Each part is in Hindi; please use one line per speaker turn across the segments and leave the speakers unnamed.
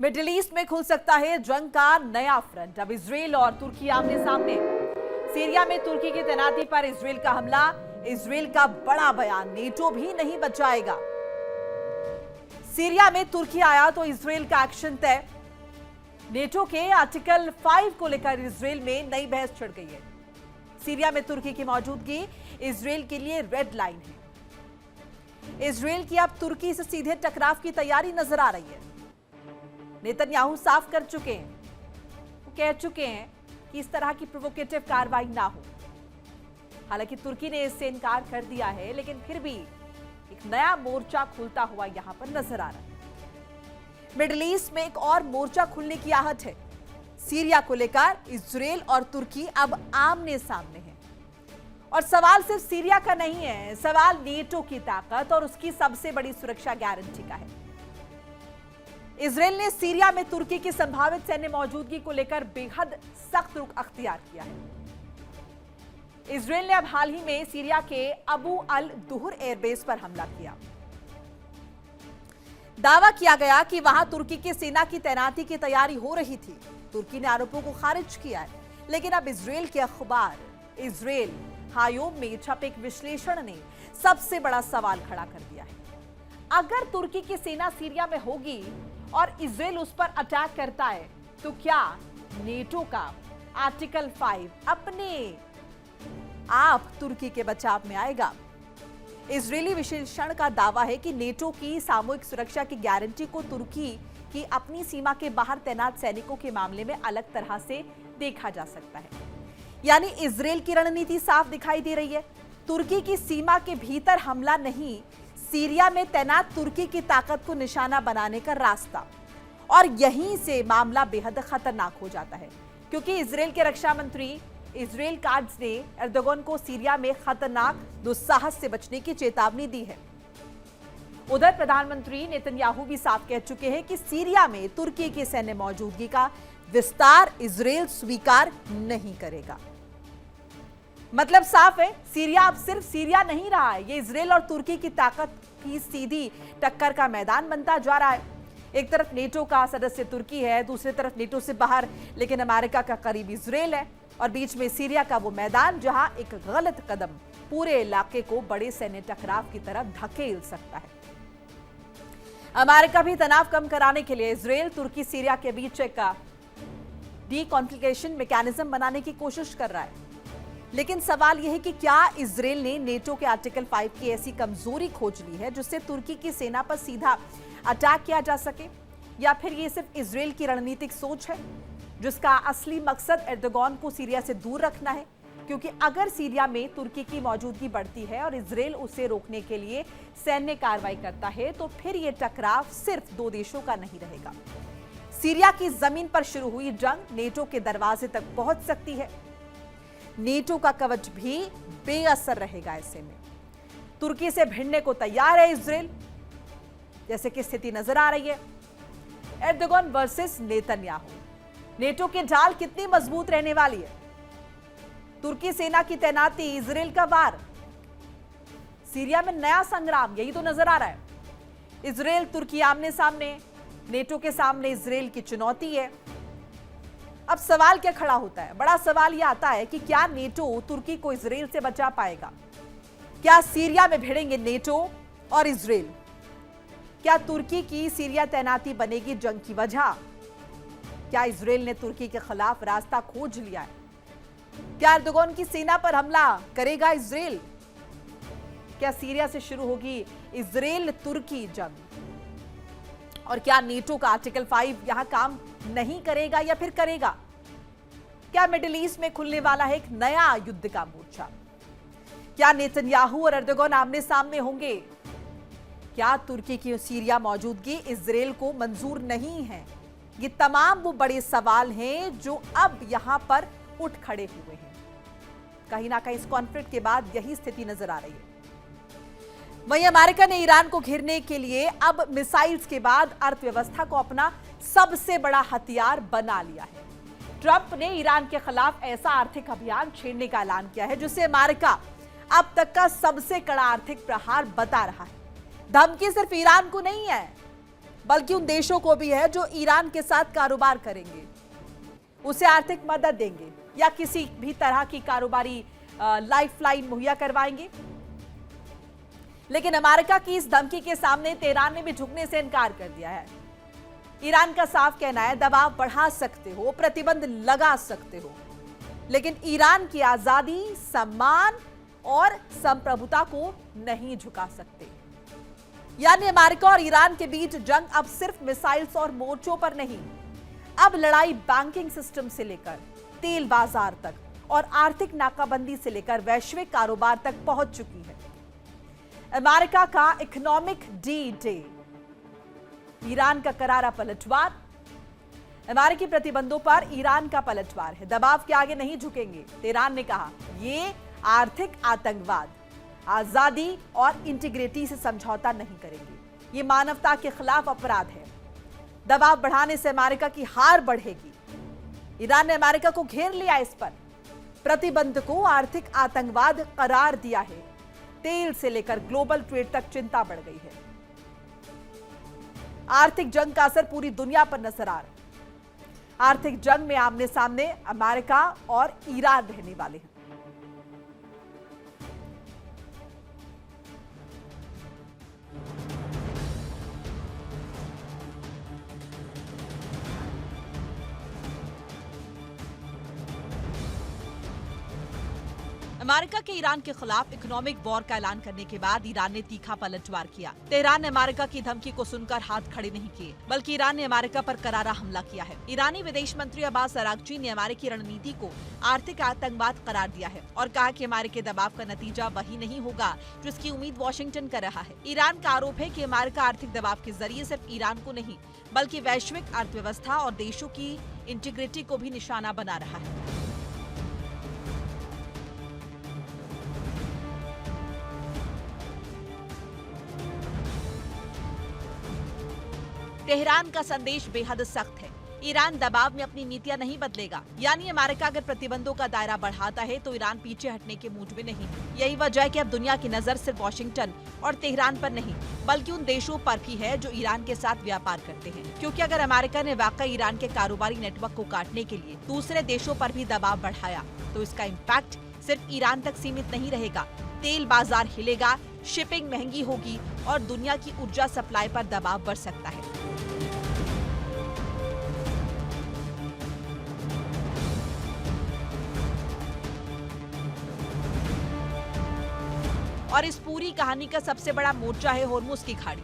मिडिल ईस्ट में खुल सकता है जंग का नया फ्रंट। अब इजराइल और तुर्की आमने सामने। सीरिया में तुर्की की तैनाती पर इजराइल का हमला, इजराइल का बड़ा बयान, नेटो भी नहीं बचाएगा। सीरिया में तुर्की आया तो इजराइल का एक्शन तय। नेटो के आर्टिकल 5 को लेकर इजराइल में नई बहस छिड़ गई है। सीरिया में तुर्की की मौजूदगी इजराइल के लिए रेड लाइन है। इजराइल की अब तुर्की से सीधे टकराव की तैयारी नजर आ रही है। नेतन्याहू साफ कर चुके हैं, वो कह चुके हैं कि इस तरह की प्रोवोकेटिव कार्रवाई ना हो। हालांकि तुर्की ने इससे इनकार कर दिया है, लेकिन फिर भी एक नया मोर्चा खुलता हुआ यहां पर नजर आ रहा है। मिडिल ईस्ट में एक और मोर्चा खुलने की आहट है। सीरिया को लेकर इजराइल और तुर्की अब आमने सामने हैं। और सवाल सिर्फ सीरिया का नहीं है, सवाल नेटो की ताकत और उसकी सबसे बड़ी सुरक्षा गारंटी का है। इजराइल ने सीरिया में तुर्की की संभावित सैन्य मौजूदगी को लेकर बेहद सख्त रुख अख्तियार किया है। इजराइल ने अब हाल ही में सीरिया के अबू अल दुहर एयरबेस पर हमला किया। दावा किया गया कि वहां तुर्की की सेना की तैनाती की तैयारी हो रही थी। तुर्की ने आरोपों को खारिज किया है, लेकिन अब इजराइल के अखबार इजराइल हायोम में छपे एक विश्लेषण ने सबसे बड़ा सवाल खड़ा कर दिया है। अगर तुर्की की सेना सीरिया में होगी और इजराइल उस पर अटैक करता है, तो क्या नेटो का आर्टिकल 5 अपने आप तुर्की के बचाव में आएगा? इजरायली विश्लेषण का दावा है कि नेटो की सामूहिक सुरक्षा की गारंटी को तुर्की की अपनी सीमा के बाहर तैनात सैनिकों के मामले में अलग तरह से देखा जा सकता है। यानी इजराइल की रणनीति साफ दिखाई दे रही है। तुर्की की सीमा के भीतर हमला नहीं, सीरिया में तैनात तुर्की की ताकत को निशाना बनाने का रास्ता। और यहीं से मामला बेहद खतरनाक हो जाता है, क्योंकि इजराइल के रक्षा मंत्री इजराइल काट्ज ने एर्दोगन को सीरिया में खतरनाक दुस्साहस से बचने की चेतावनी दी है। उधर प्रधानमंत्री नेतन्याहू भी साफ कह चुके हैं कि सीरिया में तुर्की की सैन्य मौजूदगी का विस्तार इजराइल स्वीकार नहीं करेगा। मतलब साफ है, सीरिया अब सिर्फ सीरिया नहीं रहा है, ये इजराइल और तुर्की की ताकत की सीधी टक्कर का मैदान बनता जा रहा है। एक तरफ नेटो का सदस्य तुर्की है, दूसरी तरफ नेटो से बाहर लेकिन अमेरिका का करीब इजराइल है, और बीच में सीरिया का वो मैदान जहां एक गलत कदम पूरे इलाके को बड़े सैन्य टकराव की तरफ धकेल सकता है। अमेरिका भी तनाव कम कराने के लिए इजराइल तुर्की सीरिया के बीच एक डीकॉन्फ्लिक्टेशन मैकेनिज्म बनाने की कोशिश कर रहा है। लेकिन सवाल यह है कि क्या इजराइल ने नेटो के आर्टिकल 5 की ऐसी कमजोरी खोज ली है जिससे तुर्की की सेना पर सीधा अटैक किया जा सके, या फिर यह सिर्फ इजराइल की रणनीतिक सोच है जिसका असली मकसद एर्दोगन को सीरिया से दूर रखना है? क्योंकि अगर सीरिया में तुर्की की मौजूदगी बढ़ती है और इजराइल उसे रोकने के लिए सैन्य कार्रवाई करता है, तो फिर यह टकराव सिर्फ दो देशों का नहीं रहेगा। सीरिया की जमीन पर शुरू हुई जंग नेटो के दरवाजे तक पहुंच सकती है। नेटो का कवच भी बेअसर रहेगा। ऐसे में तुर्की से भिड़ने को तैयार है इजराइल, जैसे कि स्थिति नजर आ रही है। एर्दोगन वर्सेस नेतन्याहू, नेटो की ढाल कितनी मजबूत रहने वाली है? तुर्की सेना की तैनाती, इजराइल का वार, सीरिया में नया संग्राम, यही तो नजर आ रहा है। इजराइल तुर्की आमने सामने, नेटो के सामने इजराइल की चुनौती है। अब सवाल क्या खड़ा होता है? बड़ा सवाल यह आता है कि क्या नेटो तुर्की को इजराइल से बचा पाएगा? क्या सीरिया में भिड़ेंगे नेटो और इजराइल? क्या तुर्की की सीरिया तैनाती बनेगी जंग की वजह? क्या इजराइल ने तुर्की के खिलाफ रास्ता खोज लिया है? क्या एर्दोगन की सेना पर हमला करेगा इजराइल? क्या सीरिया से शुरू होगी इजराइल तुर्की जंग? और क्या नेटो का आर्टिकल 5 यहां काम नहीं करेगा या फिर करेगा? क्या मिडिल ईस्ट में खुलने वाला है एक नया युद्ध का मोर्चा? क्या नेतन्याहू और एर्दोगन आमने सामने होंगे? क्या तुर्की की सीरिया मौजूदगी इजराइल को मंजूर नहीं है? ये तमाम वो बड़े सवाल हैं जो अब यहां पर उठ खड़े हुए हैं। कहीं ना कहीं इस कॉन्फ्लिक्ट के बाद यही स्थिति नजर आ रही है। वहीं अमेरिका ने ईरान को घेरने के लिए अब मिसाइल्स के बाद अर्थव्यवस्था को अपना सबसे बड़ा हथियार बना लिया है। ट्रंप ने ईरान के खिलाफ ऐसा आर्थिक अभियान छेड़ने का ऐलान किया है जिसे अमेरिका अब तक का सबसे कड़ा आर्थिक प्रहार बता रहा है। धमकी सिर्फ ईरान को नहीं है, बल्कि उन देशों को भी है जो ईरान के साथ कारोबार करेंगे, उसे आर्थिक मदद देंगे या किसी भी तरह की कारोबारी लाइफलाइन मुहैया करवाएंगे। लेकिन अमेरिका की इस धमकी के सामने तेहरान ने भी झुकने से इनकार कर दिया है। ईरान का साफ कहना है, दबाव बढ़ा सकते हो, प्रतिबंध लगा सकते हो, लेकिन ईरान की आजादी, सम्मान और संप्रभुता को नहीं झुका सकते। यानी अमेरिका और ईरान के बीच जंग अब सिर्फ मिसाइल्स और मोर्चों पर नहीं, अब लड़ाई बैंकिंग सिस्टम से लेकर तेल बाजार तक और आर्थिक नाकाबंदी से लेकर वैश्विक कारोबार तक पहुंच चुकी है। अमेरिका का इकोनॉमिक डी-डे, ईरान का करारा पलटवार, अमेरिकी प्रतिबंधों पर ईरान का पलटवार है। दबाव के आगे नहीं झुकेंगे, तेहरान ने कहा। ये आर्थिक आतंकवाद, आजादी और इंटीग्रिटी से समझौता नहीं करेंगे। ये मानवता के खिलाफ अपराध है। दबाव बढ़ाने से अमेरिका की हार बढ़ेगी। ईरान ने अमेरिका को घेर लिया, इस पर प्रतिबंध को आर्थिक आतंकवाद करार दिया है। तेल से लेकर ग्लोबल ट्रेड तक चिंता बढ़ गई है। आर्थिक जंग का असर पूरी दुनिया पर नजर आ रहा है। आर्थिक जंग में आमने सामने अमेरिका और ईरान रहने वाले हैं। अमेरिका के ईरान के खिलाफ इकोनॉमिक वॉर का ऐलान करने के बाद ईरान ने तीखा पलटवार किया। तेहरान ने अमेरिका की धमकी को सुनकर हाथ खड़े नहीं किए, बल्कि ईरान ने अमेरिका पर करारा हमला किया है। ईरानी विदेश मंत्री अब्बास अरागची ने अमेरिकी रणनीति को आर्थिक आतंकवाद करार दिया है और कहा कि अमेरिकी दबाव का नतीजा वही नहीं होगा जिसकी उम्मीद वॉशिंगटन कर रहा है। ईरान का आरोप है कि अमेरिका आर्थिक दबाव के जरिए सिर्फ ईरान को नहीं, बल्कि वैश्विक अर्थव्यवस्था और देशों की इंटीग्रिटी को भी निशाना बना रहा है। तेहरान का संदेश बेहद सख्त है। ईरान दबाव में अपनी नीतियां नहीं बदलेगा। यानी अमेरिका अगर प्रतिबंधों का दायरा बढ़ाता है तो ईरान पीछे हटने के मूड में नहीं। यही वजह है कि अब दुनिया की नजर सिर्फ वॉशिंगटन और तेहरान पर नहीं, बल्कि उन देशों पर भी है जो ईरान के साथ व्यापार करते हैं। क्योंकि अगर अमेरिका ने वाकई ईरान के कारोबारी नेटवर्क को काटने के लिए दूसरे देशों पर भी दबाव बढ़ाया तो इसका इम्पैक्ट सिर्फ ईरान तक सीमित नहीं रहेगा। तेल बाजार हिलेगा, शिपिंग महंगी होगी और दुनिया की ऊर्जा सप्लाई पर दबाव बढ़ सकता है। और इस पूरी कहानी का सबसे बड़ा मोर्चा है होर्मुज की खाड़ी।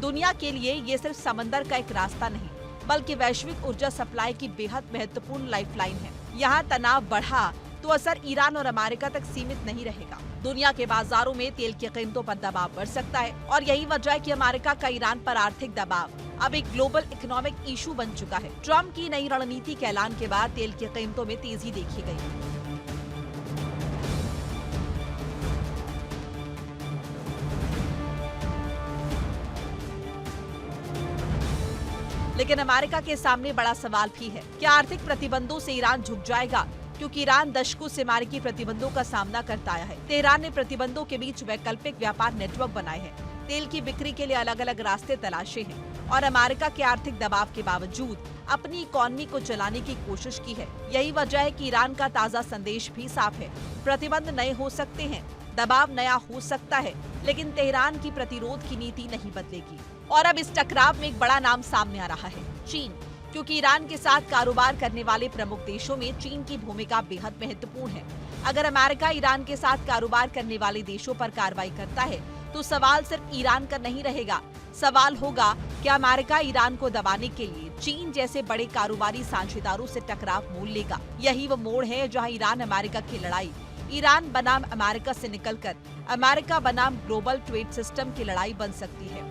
दुनिया के लिए ये सिर्फ समंदर का एक रास्ता नहीं, बल्कि वैश्विक ऊर्जा सप्लाई की बेहद महत्वपूर्ण लाइफलाइन है। यहाँ तनाव बढ़ा तो असर ईरान और अमेरिका तक सीमित नहीं रहेगा। दुनिया के बाजारों में तेल की कीमतों पर दबाव बढ़ सकता है और यही वजह है कि अमेरिका का ईरान पर आर्थिक दबाव अब एक ग्लोबल इकोनॉमिक इशू बन चुका है। ट्रम्प की नई रणनीति के ऐलान के बाद तेल की कीमतों में तेजी देखी गई। लेकिन अमेरिका के सामने बड़ा सवाल भी है, क्या आर्थिक प्रतिबंधों से ईरान झुक जाएगा? क्योंकि ईरान दशकों से अमेरिकी प्रतिबंधों का सामना करता आया है। तेहरान ने प्रतिबंधों के बीच वैकल्पिक व्यापार नेटवर्क बनाए हैं, तेल की बिक्री के लिए अलग अलग रास्ते तलाशे हैं और अमेरिका के आर्थिक दबाव के बावजूद अपनी इकोनॉमी को चलाने की कोशिश की है। यही वजह है कि ईरान का ताज़ा संदेश भी साफ है, प्रतिबंध नए हो सकते हैं, दबाव नया हो सकता है, लेकिन तेहरान की प्रतिरोध की नीति नहीं बदलेगी। और अब इस टकराव में एक बड़ा नाम सामने आ रहा है, चीन। क्योंकि ईरान के साथ कारोबार करने वाले प्रमुख देशों में चीन की भूमिका बेहद महत्वपूर्ण है। अगर अमेरिका ईरान के साथ कारोबार करने वाले देशों पर कार्रवाई करता है तो सवाल सिर्फ ईरान का नहीं रहेगा, सवाल होगा कि अमेरिका ईरान को दबाने के लिए चीन जैसे बड़े कारोबारी साझेदारों से टकराव मोल लेगा। यही वो मोड़ है जहां ईरान अमेरिका की लड़ाई ईरान बनाम अमेरिका से निकलकर अमेरिका बनाम ग्लोबल ट्रेड सिस्टम की लड़ाई बन सकती है।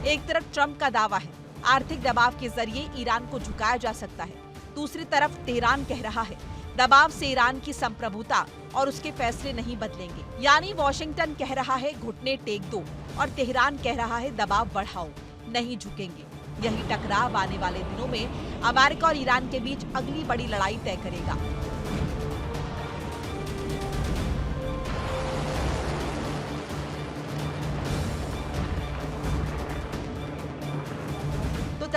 एक तरफ ट्रंप का दावा है, आर्थिक दबाव के जरिए ईरान को झुकाया जा सकता है। दूसरी तरफ तेहरान कह रहा है, दबाव से ईरान की संप्रभुता और उसके फैसले नहीं बदलेंगे। यानी वॉशिंगटन कह रहा है घुटने टेक दो और तेहरान कह रहा है दबाव बढ़ाओ, नहीं झुकेंगे। यही टकराव आने वाले दिनों में अमेरिका और ईरान के बीच अगली बड़ी लड़ाई तय करेगा।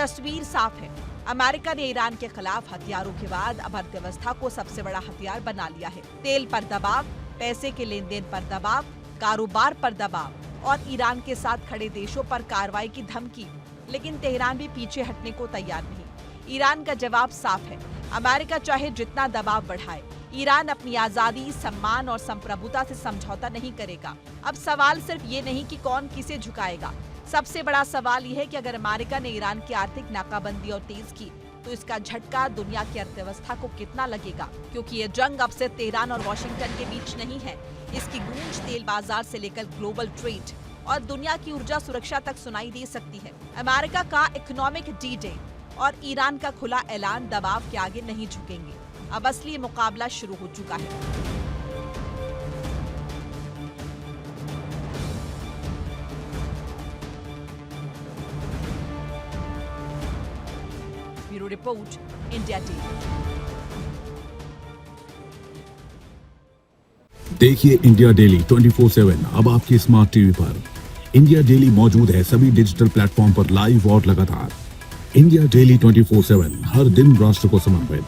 तस्वीर साफ है। अमेरिका ने ईरान के खिलाफ हथियारों के बाद अब अर्थव्यवस्था को सबसे बड़ा हथियार बना लिया है। तेल पर दबाव, पैसे के लेन देन पर दबाव, कारोबार पर दबाव और ईरान के साथ खड़े देशों पर कार्रवाई की धमकी। लेकिन तेहरान भी पीछे हटने को तैयार नहीं। ईरान का जवाब साफ है। अमेरिका चाहे जितना दबाव बढ़ाए, ईरान अपनी आजादी, सम्मान और संप्रभुता से समझौता नहीं करेगा। अब सवाल सिर्फ ये नहीं कि कौन किसे झुकाएगा। सबसे बड़ा सवाल यह है कि अगर अमेरिका ने ईरान की आर्थिक नाकाबंदी और तेज की तो इसका झटका दुनिया की अर्थव्यवस्था को कितना लगेगा, क्योंकि ये जंग अब से तेहरान और वॉशिंगटन के बीच नहीं है। इसकी गूंज तेल बाजार से लेकर ग्लोबल ट्रेड और दुनिया की ऊर्जा सुरक्षा तक सुनाई दे सकती है। अमेरिका का इकोनॉमिक डी-डे और ईरान का खुला ऐलान दबाव के आगे नहीं झुकेंगे। अब असली मुकाबला शुरू हो चुका है। Bureau report, India TV.
देखिए इंडिया डेली 24/7 अब आपके स्मार्ट टीवी पर। इंडिया डेली मौजूद है सभी डिजिटल प्लेटफॉर्म पर लाइव और लगातार। इंडिया डेली 24/7 हर दिन राष्ट्र को समर्पित।